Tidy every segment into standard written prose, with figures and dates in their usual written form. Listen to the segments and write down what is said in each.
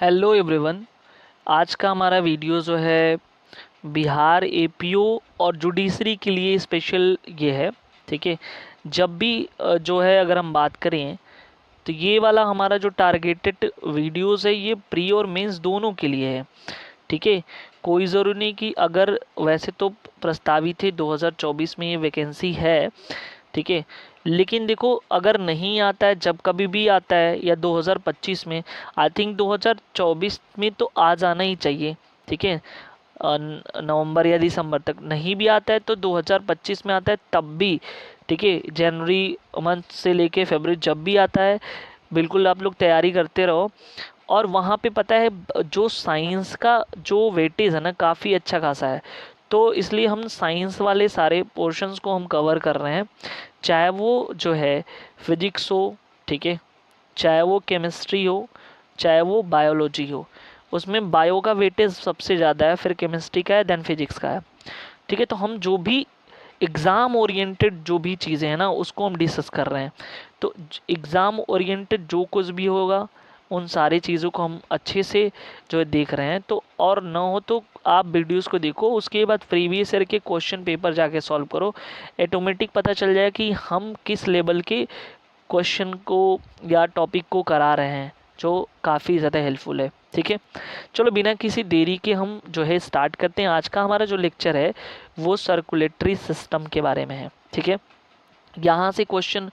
Hello everyone. आज का हमारा वीडियो जो है बिहार एपीओ और जुडिशरी के लिए स्पेशल ये है। ठीक है, जब भी जो है अगर हम बात करें तो ये वाला हमारा जो टारगेटेड वीडियोस है ये प्री और मेंस दोनों के लिए है। ठीक है, कोई ज़रूरी नहीं कि अगर वैसे तो प्रस्तावित है 2024 में ये वैकेंसी है। ठीक है, लेकिन देखो अगर नहीं आता है, जब कभी भी आता है या 2025 में, आई थिंक 2024 में तो आ जाना ही चाहिए। ठीक है, नवंबर या दिसंबर तक नहीं भी आता है तो 2025 में आता है तब भी। ठीक है, जनवरी मंथ से लेके फरवरी जब भी आता है बिल्कुल आप लोग तैयारी करते रहो। और वहाँ पे पता है जो साइंस का जो वेटेज है ना काफ़ी अच्छा खासा है, तो इसलिए हम साइंस वाले सारे पोर्शंस को हम कवर कर रहे हैं, चाहे वो जो है फिजिक्स हो। ठीक है, चाहे वो केमिस्ट्री हो, चाहे वो बायोलॉजी हो। उसमें बायो का वेटेज सबसे ज़्यादा है, फिर केमिस्ट्री का है, देन फिजिक्स का है। ठीक है, तो हम जो भी एग्ज़ाम ओरिएंटेड जो भी चीज़ें हैं ना उसको हम डिस्कस कर रहे हैं। तो एग्ज़ाम ओरिएंटेड जो कुछ भी होगा उन सारी चीज़ों को हम अच्छे से जो है देख रहे हैं। तो और ना हो तो आप वीडियोस को देखो, उसके बाद प्रीवियस ईयर के क्वेश्चन पेपर जाके सॉल्व करो। ऑटोमेटिक पता चल जाए कि हम किस लेवल के क्वेश्चन को या टॉपिक को करा रहे हैं, जो काफ़ी ज़्यादा हेल्पफुल है। ठीक है, चलो बिना किसी देरी के हम जो है स्टार्ट करते हैं। आज का हमारा जो लेक्चर है वो सर्कुलेटरी सिस्टम के बारे में है। ठीक है, यहाँ से क्वेश्चन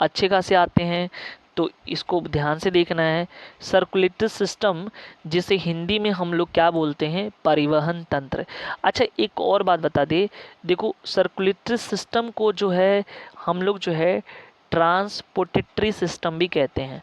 अच्छे खासे आते हैं, तो इसको ध्यान से देखना है। सर्कुलेटरी सिस्टम जिसे हिंदी में हम लोग क्या बोलते हैं, परिवहन तंत्र। अच्छा एक और बात बता दे, देखो सर्कुलेटरी सिस्टम को जो है हम लोग जो है ट्रांसपोर्टेटरी सिस्टम भी कहते हैं।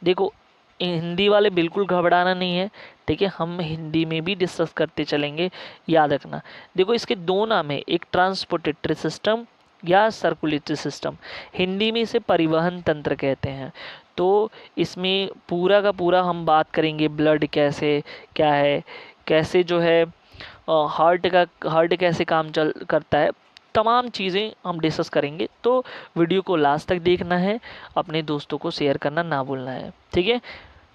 देखो हिंदी वाले बिल्कुल घबराना नहीं है। ठीक है, हम हिंदी में भी डिस्कस करते चलेंगे, याद रखना। देखो इसके दो नाम है, एक ट्रांसपोर्टेटरी सिस्टम या सर्कुलेटरी सिस्टम। हिंदी में इसे परिवहन तंत्र कहते हैं। तो इसमें पूरा का पूरा हम बात करेंगे ब्लड कैसे क्या है, कैसे जो है हार्ट कैसे काम चल करता है, तमाम चीज़ें हम डिस्कस करेंगे। तो वीडियो को लास्ट तक देखना है, अपने दोस्तों को शेयर करना ना भूलना है। ठीक है,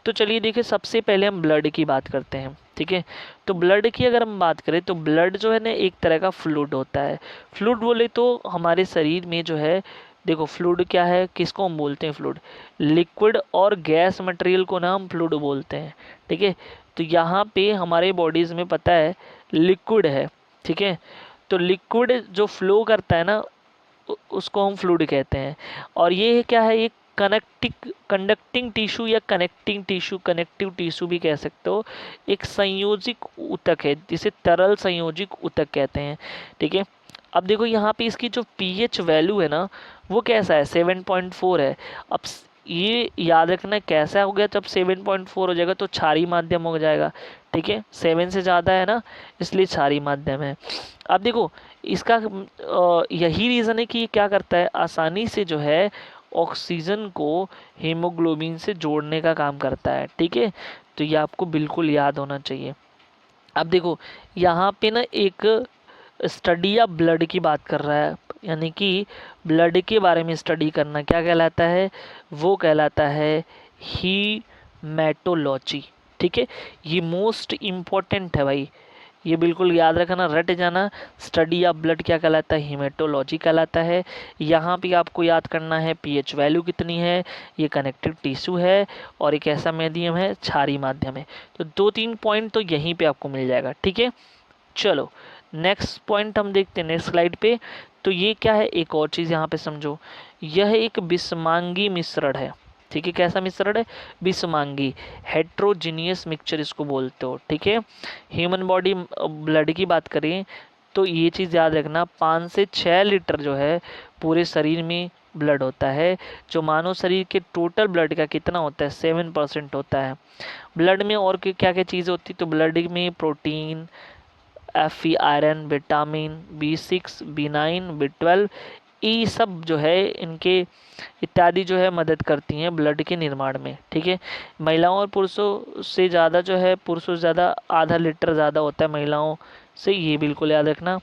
तो चलिए देखिए सबसे पहले हम ब्लड की बात करते हैं। ठीक है, तो ब्लड की अगर हम बात करें तो ब्लड जो है ना एक तरह का फ्लूइड होता है। फ्लूइड बोले तो हमारे शरीर में जो है, देखो फ्लूइड क्या है, किसको हम बोलते हैं फ्लूइड, लिक्विड और गैस मटेरियल को ना हम फ्लूइड बोलते हैं। ठीक है, तो यहाँ पे हमारे बॉडीज़ में पता है लिक्विड है। ठीक है, तो लिक्विड जो फ्लो करता है ना उसको हम फ्लूइड कहते हैं। और ये क्या है, एक कंडक्टिंग टिश्यू या कनेक्टिव टिश्यू भी कह सकते हो। एक संयोजिक ऊतक है जिसे तरल संयोजिक ऊतक कहते हैं। ठीक है, अब देखो यहाँ पे इसकी जो पीएच वैल्यू है ना वो कैसा है, 7.4 है। अब ये याद रखना कैसा हो गया, जब 7.4 हो जाएगा तो क्षारीय माध्यम हो जाएगा। ठीक है, 7 से ज़्यादा है ना इसलिए क्षारीय माध्यम है। अब देखो इसका यही रीज़न है कि ये क्या करता है, आसानी से जो है ऑक्सीजन को हीमोग्लोबिन से जोड़ने का काम करता है। ठीक है, तो ये आपको बिल्कुल याद होना चाहिए। अब देखो यहाँ पे ना एक स्टडी या ब्लड की बात कर रहा है, यानी कि ब्लड के बारे में स्टडी करना क्या कहलाता है, वो कहलाता है हीमेटोलॉजी। ठीक है, ये मोस्ट इम्पोर्टेंट है भाई, ये बिल्कुल याद रखना, रट जाना। स्टडी ऑफ ब्लड क्या कहलाता है, हीमेटोलॉजी कहलाता है। यहाँ पे आपको याद करना है पीएच वैल्यू कितनी है, ये कनेक्टिव टिश्यू है और एक ऐसा माध्यम है क्षारीय माध्यम है। तो 2-3 पॉइंट तो यहीं पे आपको मिल जाएगा। ठीक है, चलो नेक्स्ट पॉइंट हम देखते हैं नेक्स्ट स्लाइड पे। तो ये क्या है, एक और चीज़ यहाँ पे समझो, यह एक विषमांगी मिश्रण है। ठीक है, कैसा मिश्रण है, विषमांगी, हेट्रोजीनियस मिक्सचर इसको बोलते हो। ठीक है, ह्यूमन बॉडी ब्लड की बात करें तो ये चीज़ याद रखना, 5 से 6 लीटर जो है पूरे शरीर में ब्लड होता है। जो मानव शरीर के टोटल ब्लड का कितना होता है, 7% होता है। ब्लड में और क्या क्या चीज़ें होती है, तो ब्लड में protein, Fe, iron, vitamin B6, B9, B12, ये सब जो है इनके इत्यादि जो है मदद करती हैं ब्लड के निर्माण में। ठीक है, महिलाओं और पुरुषों से ज़्यादा जो है, पुरुषों से ज़्यादा आधा लीटर ज़्यादा होता है महिलाओं से, ये बिल्कुल याद रखना।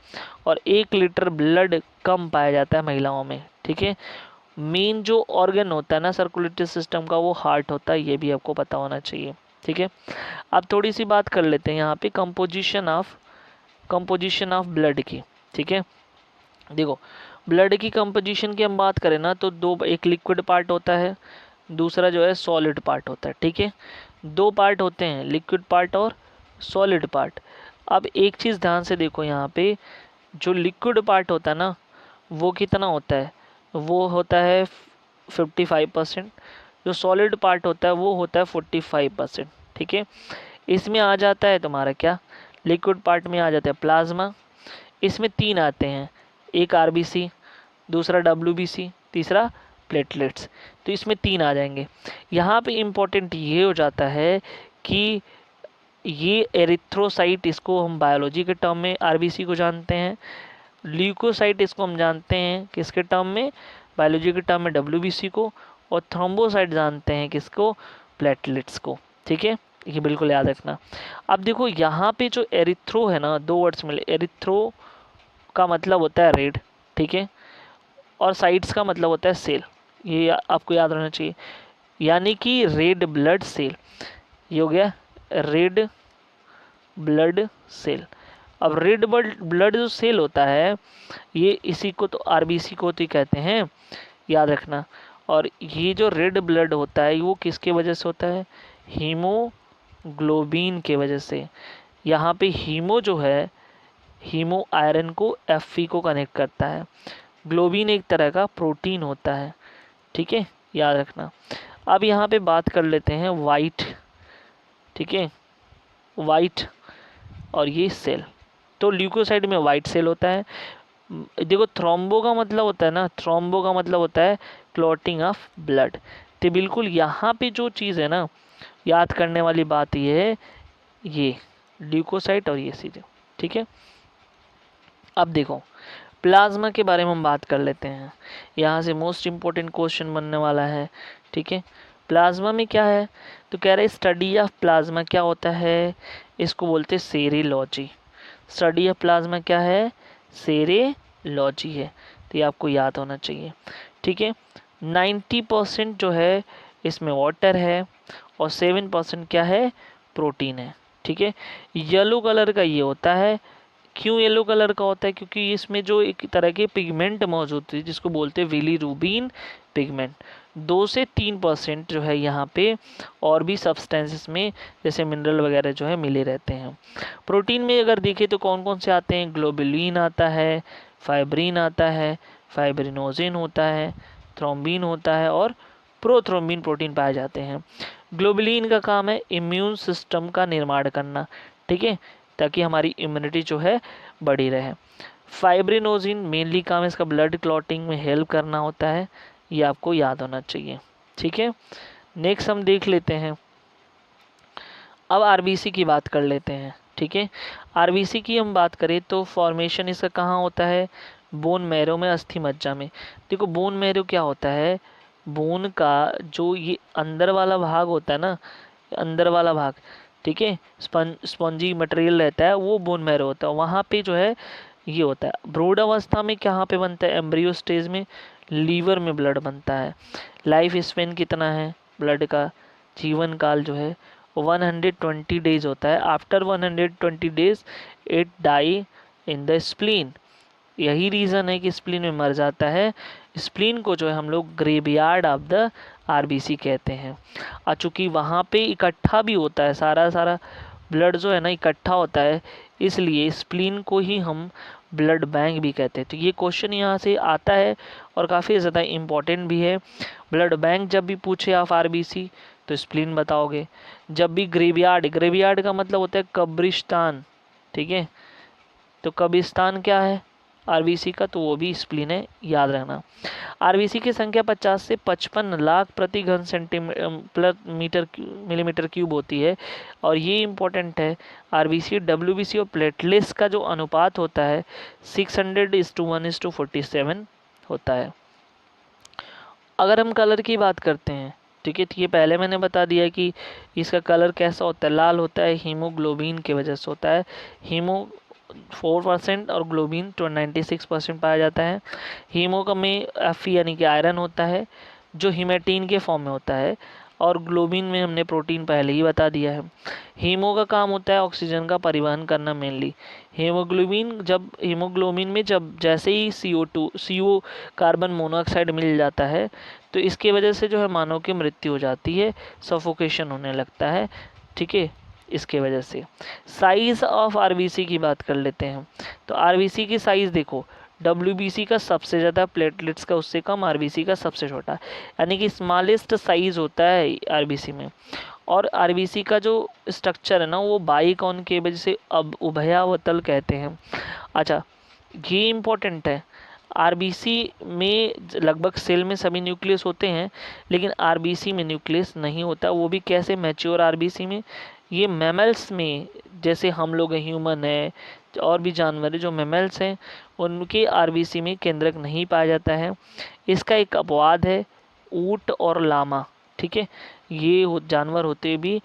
और 1 लीटर ब्लड कम पाया जाता है महिलाओं में। ठीक है, मेन जो ऑर्गन होता है ना सर्कुलेटरी सिस्टम का वो हार्ट होता है, ये भी आपको पता होना चाहिए। ठीक है। अब थोड़ी सी बात कर लेते हैं यहाँ पे कंपोजिशन ऑफ ब्लड की। ठीक है, देखो ब्लड की कंपोजिशन की हम बात करें ना तो दो, एक लिक्विड पार्ट होता है, दूसरा जो है सॉलिड पार्ट होता है। ठीक है, दो पार्ट होते हैं, लिक्विड पार्ट और सॉलिड पार्ट। अब एक चीज़ ध्यान से देखो यहाँ पे, जो लिक्विड पार्ट होता है ना वो कितना होता है, वो होता है 55%। जो सॉलिड पार्ट होता है वो होता है 45%। ठीक है, इसमें आ जाता है तुम्हारा क्या, लिक्विड पार्ट में आ जाता है प्लाज्मा। इसमें तीन आते हैं, एक आरबीसी, दूसरा डब्ल्यूबीसी, तीसरा प्लेटलेट्स। तो इसमें तीन आ जाएंगे। यहाँ पे इम्पोर्टेंट ये हो जाता है कि ये एरिथ्रोसाइट, इसको हम बायोलॉजी के टर्म में आरबीसी को जानते हैं, ल्यूकोसाइट इसको हम जानते हैं किसके टर्म में, बायोलॉजी के टर्म में डब्ल्यूबीसी को, और थ्रोम्बोसाइट जानते हैं किसको, प्लेटलेट्स को। ठीक है, ये बिल्कुल याद रखना। अब देखो यहाँ पे जो एरिथ्रो है ना, दो वर्ड्स मिले, एरिथ्रो का मतलब होता है रेड, ठीक है, और साइट्स का मतलब होता है सेल, ये आपको याद रहना चाहिए। यानी कि रेड ब्लड सेल, ये हो गया रेड ब्लड सेल। अब रेड ब्लड जो सेल होता है ये इसी को तो आरबीसी को तो कहते हैं, याद रखना। और ये जो रेड ब्लड होता है वो किसके वजह से होता है, हीमोग्लोबिन के वजह से। यहाँ पे हीमो जो है, हीमो आयरन को Fe को कनेक्ट करता है, ग्लोबिन एक तरह का प्रोटीन होता है। ठीक है, याद रखना। अब यहाँ पे बात कर लेते हैं वाइट, ठीक है, वाइट और ये सेल। तो ल्यूकोसाइट में वाइट सेल होता है। देखो थ्रोम्बो का मतलब होता है ना, थ्रोम्बो का मतलब होता है क्लॉटिंग ऑफ ब्लड। तो बिल्कुल यहाँ पे जो चीज़ है ना, याद करने वाली बात ये है, ये ल्यूकोसाइट और ये चीज़ें। ठीक है, अब देखो प्लाज्मा के बारे में हम बात कर लेते हैं। यहाँ से मोस्ट इम्पोर्टेंट क्वेश्चन बनने वाला है। ठीक है, प्लाज्मा में क्या है, तो कह रहे स्टडी ऑफ प्लाज्मा क्या होता है, इसको बोलते हैं सेरेलॉजी। स्टडी ऑफ प्लाज्मा क्या है, सेरेलॉजी है। तो ये आपको याद होना चाहिए। ठीक है, 90% जो है इसमें वाटर है और 7% क्या है, प्रोटीन है। ठीक है, येलो कलर का ये होता है। क्यों येलो कलर का होता है, क्योंकि इसमें जो एक तरह के पिगमेंट मौजूद थे जिसको बोलते हैं बिलीरुबिन पिगमेंट। 2 से 3% जो है यहाँ पे और भी सब्सटेंसेस में जैसे मिनरल वगैरह जो है मिले रहते हैं। प्रोटीन में अगर देखें तो कौन कौन से आते हैं, ग्लोबुलिन आता है, फाइब्रिन आता है, फाइब्रिनोजिन होता है, थ्रोम्बिन होता है और प्रोथ्रोम्बिन प्रोटीन पाए जाते हैं। ग्लोबुलिन का काम है इम्यून सिस्टम का निर्माण करना, ठीक है, ताकि हमारी इम्यूनिटी जो है बढ़ी रहे। फाइब्रिनोजिन मेनली काम इसका ब्लड क्लॉटिंग में हेल्प करना होता है, ये आपको याद होना चाहिए। ठीक है, नेक्स्ट हम देख लेते हैं, अब आरबीसी की बात कर लेते हैं। ठीक है, आरबीसी की हम बात करें तो फॉर्मेशन इसका कहाँ होता है, बोन मैरो में, अस्थि मज्जा में। देखो बोन मैरो क्या होता है, बोन का जो ये अंदर वाला भाग होता है ना, अंदर वाला भाग, ठीक है, स्पंजी मटेरियल रहता है, वो बोन मैरो होता है। वहाँ पे जो है ये होता है। ब्रूड अवस्था में कहाँ पे बनता है, एम्ब्रियो स्टेज में लीवर में ब्लड बनता है। लाइफ स्पेन कितना है ब्लड का, जीवन काल जो है 120 डेज होता है। After 120 days it die in the spleen. यही रीज़न है कि स्प्लीन में मर जाता है। स्प्लीन को जो है हम लोग ग्रेवयार्ड ऑफ द आरबीसी कहते हैं। चूँकि वहाँ पे इकट्ठा भी होता है, सारा ब्लड जो है ना इकट्ठा होता है, इसलिए स्प्लीन को ही हम ब्लड बैंक भी कहते हैं। तो ये क्वेश्चन यहाँ से आता है और काफ़ी ज़्यादा इम्पोर्टेंट भी है। ब्लड बैंक जब भी पूछे आप आरबीसी तो स्प्लीन बताओगे। जब भी ग्रेवयार्ड का मतलब होता है कब्रिस्तान, ठीक है, तो कब्रिस्तान क्या है आरबीसी का, तो वो भी स्प्लीन है, याद रखना। आरबीसी की संख्या 50 से 55 लाख प्रति घन मिलीमीटर क्यूब होती है। और ये इम्पोर्टेंट है, आरबीसी डब्ल्यूबीसी और प्लेटलेट्स का जो अनुपात होता है 600:1:47 होता है। अगर हम कलर की बात करते हैं, ठीक है, तो ये पहले मैंने बता दिया कि इसका कलर कैसा होता है, लाल होता है, हीमोग्लोबिन की वजह से होता है। हीमो 4% और ग्लोबिन 96% पाया जाता है। हीमो का में Fe यानी कि आयरन होता है जो हीमेटीन के फॉर्म में होता है, और ग्लोबिन में हमने प्रोटीन पहले ही बता दिया है। हीमो का काम होता है ऑक्सीजन का परिवहन करना मेनली। हीमोग्लोबिन में जब जैसे ही CO कार्बन मोनोऑक्साइड मिल जाता है तो इसके वजह से जो है मानव की मृत्यु हो जाती है, सफोकेशन होने लगता है। ठीक है, इसके वजह से। साइज ऑफ आरबीसी की बात कर लेते हैं। तो आरबीसी की साइज देखो, डब्ल्यूबीसी का सबसे ज़्यादा, प्लेटलेट्स का उससे कम, आरबीसी का सबसे छोटा, यानी कि स्मॉलेस्ट साइज होता है आरबीसी में। और आरबीसी का जो स्ट्रक्चर है ना वो बाइकॉनकेव से अब उभयावतल कहते हैं। अच्छा, ये इम्पोर्टेंट है। आरबीसी में लगभग सेल में सभी न्यूक्लियस होते हैं, लेकिन आरबीसी में न्यूक्लियस नहीं होता। वो भी कैसे? मैच्योर आरबीसी में। ये मैमल्स में, जैसे हम लोग ह्यूमन है और भी जानवर है जो मैमल्स हैं, उनके आरबीसी में केंद्रक नहीं पाया जाता है। इसका एक अपवाद है ऊंट और लामा। ठीक है, ये जानवर होते भी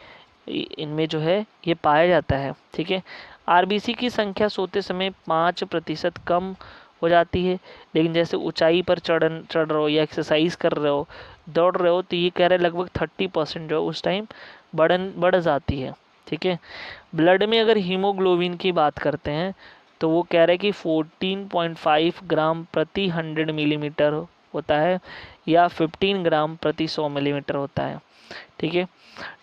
इनमें जो है ये पाया जाता है। ठीक है, आरबीसी की संख्या सोते समय 5% कम हो जाती है, लेकिन जैसे ऊंचाई पर चढ़ रहे हो या एक्सरसाइज कर रहे हो, दौड़ रहे हो, तो ये कह रहे हैं लगभग 30% जो उस टाइम बढ़ जाती है। ठीक है, ब्लड में अगर हीमोग्लोबिन की बात करते हैं तो वो कह रहे हैं कि 14.5 ग्राम प्रति 100 मिलीमीटर होता है या 15 ग्राम प्रति 100 मिलीमीटर होता है। ठीक है,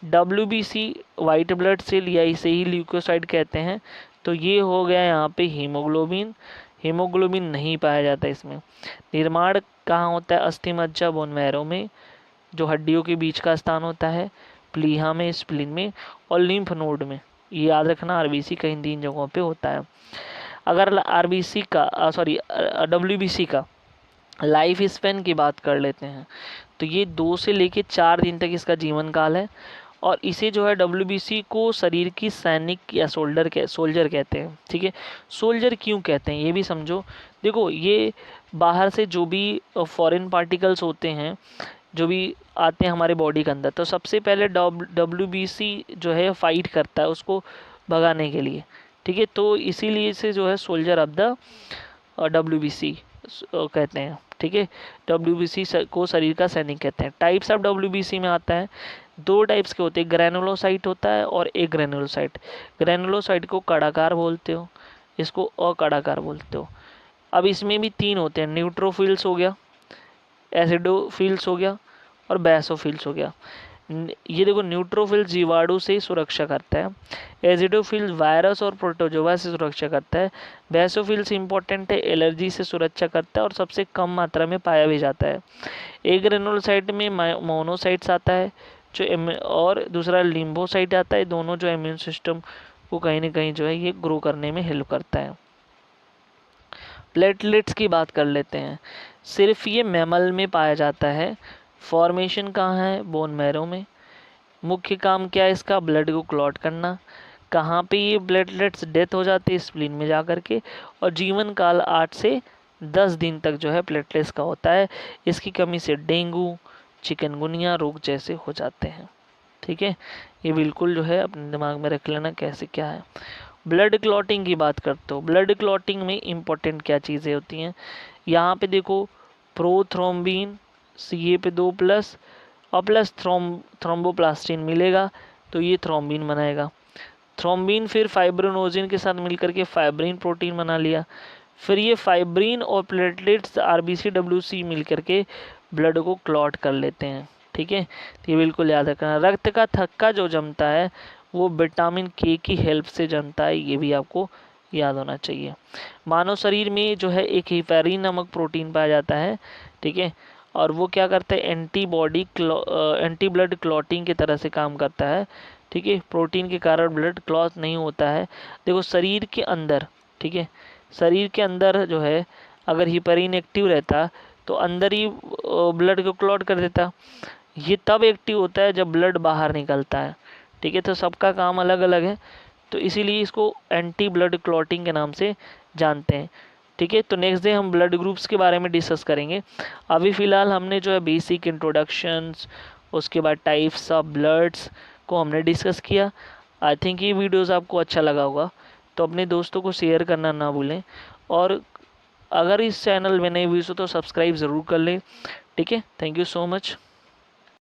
WBC वाइट ब्लड सेल या इसे ही ल्यूकोसाइट कहते हैं। तो ये हो गया यहाँ पे हीमोग्लोबिन। हीमोग्लोबिन नहीं पाया जाता इसमें। निर्माण कहाँ होता है? अस्थि मज्जा, बोन मैरो में, जो हड्डियों के बीच का स्थान होता है, प्लीहा में, स्प्लीन में और लिम्फ नोड में। ये याद रखना, आरबीसी कहीं 3 जगहों पे होता है। अगर आरबीसी का WBC का लाइफ स्पैन की बात कर लेते हैं तो ये 2 से लेके 4 दिन तक इसका जीवन काल है। और इसे जो है WBC को शरीर की सैनिक या सोल्जर कहते हैं। ठीक है, सोल्जर क्यों कहते हैं ये भी समझो। देखो, ये बाहर से जो भी फॉरेन पार्टिकल्स होते हैं, जो भी आते हैं हमारे बॉडी के अंदर, तो सबसे पहले WBC जो है फाइट करता है उसको भगाने के लिए। ठीक है, तो इसीलिए इसे जो है सोल्जर ऑफ द WBC कहते हैं। ठीक है, WBC को शरीर का सैनिक कहते हैं। टाइप्स ऑफ WBC में आता है, 2 टाइप्स के होते हैं, ग्रैनुलोसाइट होता है और एग्रैनुलोसाइट। ग्रैनुलोसाइट को कड़ाकार बोलते हो, इसको अकड़ाकार बोलते हो। अब इसमें भी 3 होते हैं, न्यूट्रोफिल्स हो गया, एसिडोफिल्स हो गया और बेसोफिल्स हो गया। ये देखो, न्यूट्रोफिल जीवाणु से सुरक्षा करता है, एसिडोफिल वायरस और प्रोटोजोआ से सुरक्षा करता है, बेसोफिल्स इंपॉर्टेंट है, एलर्जी से सुरक्षा करता है और सबसे कम मात्रा में पाया भी जाता है। एग्रेनुलोसाइट में मोनोसाइट्स आता है और दूसरा लिम्फोसाइट आता है, दोनों जो इम्यून सिस्टम को कहीं ना कहीं जो है ये ग्रो करने में हेल्प करता है। प्लेटलेट्स की बात कर लेते हैं। सिर्फ ये मैमल में पाया जाता है। फॉर्मेशन कहाँ है? बोन मैरो में। मुख्य काम क्या है इसका? ब्लड को क्लॉट करना। कहाँ पे ये प्लेटलेट्स डेथ हो जाती है? स्प्लीन में जा कर के। और जीवन काल 8 से 10 दिन तक जो है प्लेटलेट्स का होता है। इसकी कमी से डेंगू, चिकनगुनिया रोग जैसे हो जाते हैं। ठीक है, ये बिल्कुल जो है अपने दिमाग में रख लेना कैसे क्या है। ब्लड क्लॉटिंग की बात करते हो, ब्लड क्लॉटिंग में इम्पोर्टेंट क्या चीज़ें होती हैं? यहाँ पे देखो, प्रोथ्रोम्बिन, Ca पे 2+ और प्लस थ्रोम्बोप्लास्टिन मिलेगा तो ये थ्रोम्बिन बनाएगा। थ्रोम्बिन फिर फाइब्रिनोजिन के साथ मिलकर के फाइब्रिन प्रोटीन बना लिया। फिर ये फाइब्रिन और प्लेटलेट्स RBC WC मिलकर के ब्लड को क्लॉट कर लेते हैं। ठीक है, तो ये बिल्कुल याद रखना। रक्त का थक्का जो जमता है वो विटामिन K की हेल्प से जमता है, ये भी आपको याद होना चाहिए। मानव शरीर में जो है एक हेपेरिन नामक प्रोटीन पाया जाता है। ठीक है, और वो क्या करता है? एंटी ब्लड क्लॉटिंग की तरह से काम करता है। ठीक है, प्रोटीन के कारण ब्लड क्लॉट नहीं होता है। देखो, शरीर के अंदर, ठीक है, शरीर के अंदर जो है अगर हिपेरिन एक्टिव रहता तो अंदर ही ब्लड को क्लॉट कर देता। ये तब एक्टिव होता है जब ब्लड बाहर निकलता है। ठीक है, तो सबका काम अलग अलग है, तो इसीलिए इसको एंटी ब्लड क्लॉटिंग के नाम से जानते हैं। ठीक है, तो नेक्स्ट डे हम ब्लड ग्रुप्स के बारे में डिस्कस करेंगे। अभी फ़िलहाल हमने जो है बेसिक इंट्रोडक्शंस, उसके बाद टाइप्स ऑफ ब्लड्स को हमने डिस्कस किया। आई थिंक ये वीडियोस आपको अच्छा लगा होगा, तो अपने दोस्तों को शेयर करना ना भूलें। और अगर इस चैनल में नए व्यूज़ हो तो सब्सक्राइब ज़रूर कर लें। ठीक है, थैंक यू सो मच।